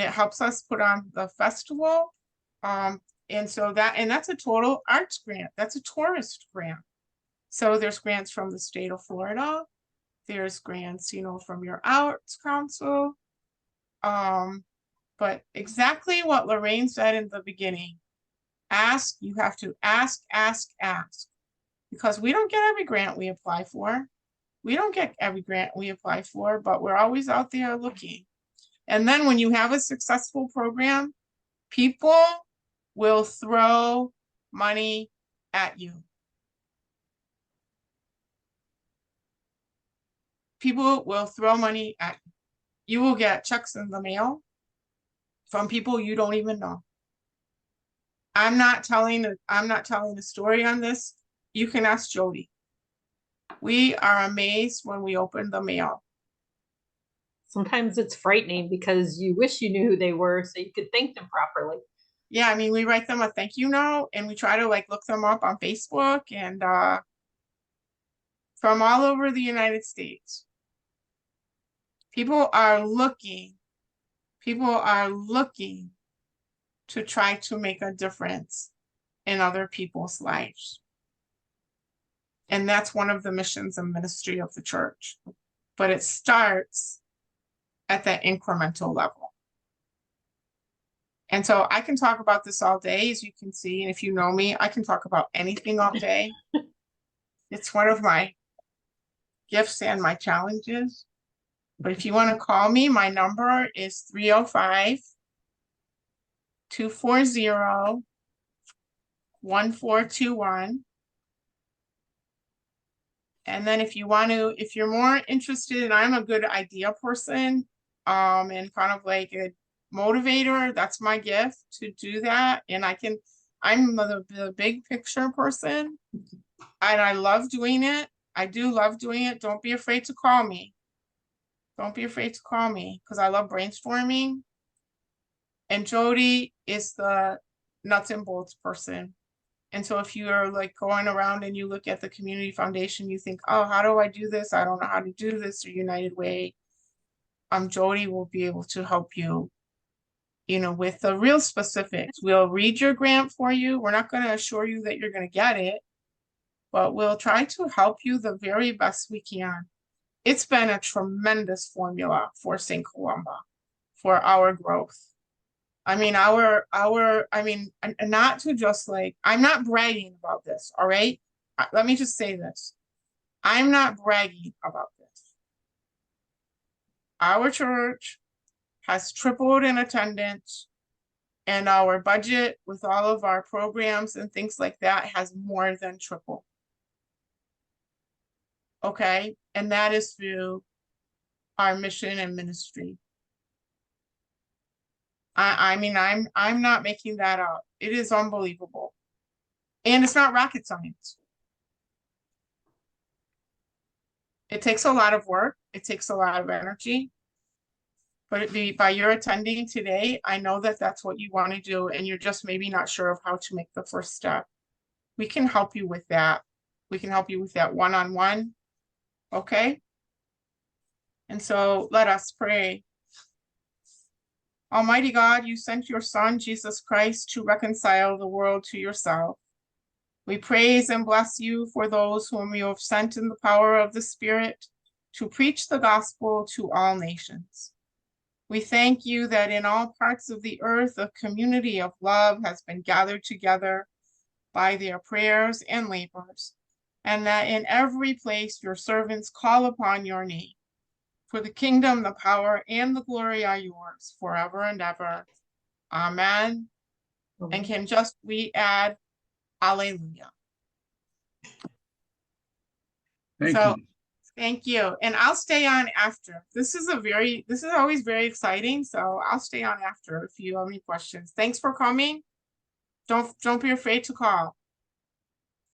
it helps us put on the festival. And so that's a total arts grant. That's a tourist grant. So there's grants from the state of Florida. There's grants, from your arts council. But exactly what Lorraine said in the beginning, you have to ask. Because we don't get every grant we apply for. We don't get every grant we apply for, but we're always out there looking. And then when you have a successful program, people will throw money at you. People will throw money at you. You will get checks in the mail from people you don't even know. I'm not telling a story on this. You can ask Jody. We are amazed when we open the mail. Sometimes it's frightening because you wish you knew who they were so you could thank them properly. Yeah, I mean, we write them a thank you note and we try to look them up on Facebook and from all over the United States. People are looking to try to make a difference in other people's lives. And that's one of the missions and ministry of the church. But it starts at that incremental level. And so I can talk about this all day, as you can see. And if you know me, I can talk about anything all day. It's one of my gifts and my challenges. But if you want to call me, my number is 305-240-1421. And then if you're more interested, and I'm a good idea person, and kind of like a motivator, that's my gift to do that. And I'm the big picture person and I love doing it. I do love doing it. Don't be afraid to call me. Don't be afraid to call me because I love brainstorming. And Jody is the nuts and bolts person. And so if you are going around and you look at the community foundation, you think, oh, how do I do this? I don't know how to do this, or United Way. Jody will be able to help you you know, with the real specifics. We'll read your grant for you. We're not going to assure you that you're going to get it, but we'll try to help you the very best we can. It's been a tremendous formula for St. Columba for our growth. I mean, and not to just like, I'm not bragging about this, all right? Let me just say this. I'm not bragging about this. Our church has tripled in attendance, and our budget with all of our programs and things like that has more than tripled. Okay, and that is through our mission and ministry. I mean, I'm not making that up. It is unbelievable. And it's not rocket science. It takes a lot of work. It takes a lot of energy. But by your attending today, I know that that's what you want to do, and you're just maybe not sure of how to make the first step. We can help you with that. We can help you with that one-on-one. Okay? And so let us pray. Almighty God, you sent your Son, Jesus Christ, to reconcile the world to yourself. We praise and bless you for those whom you have sent in the power of the Spirit to preach the gospel to all nations. We thank you that in all parts of the earth, a community of love has been gathered together by their prayers and labors, and that in every place your servants call upon your name. For the kingdom, the power, and the glory are yours forever and ever. Amen. And can we add Alleluia. Thank you. Thank you. And I'll stay on after. This is always very exciting. So I'll stay on after if you have any questions. Thanks for coming. Don't be afraid to call.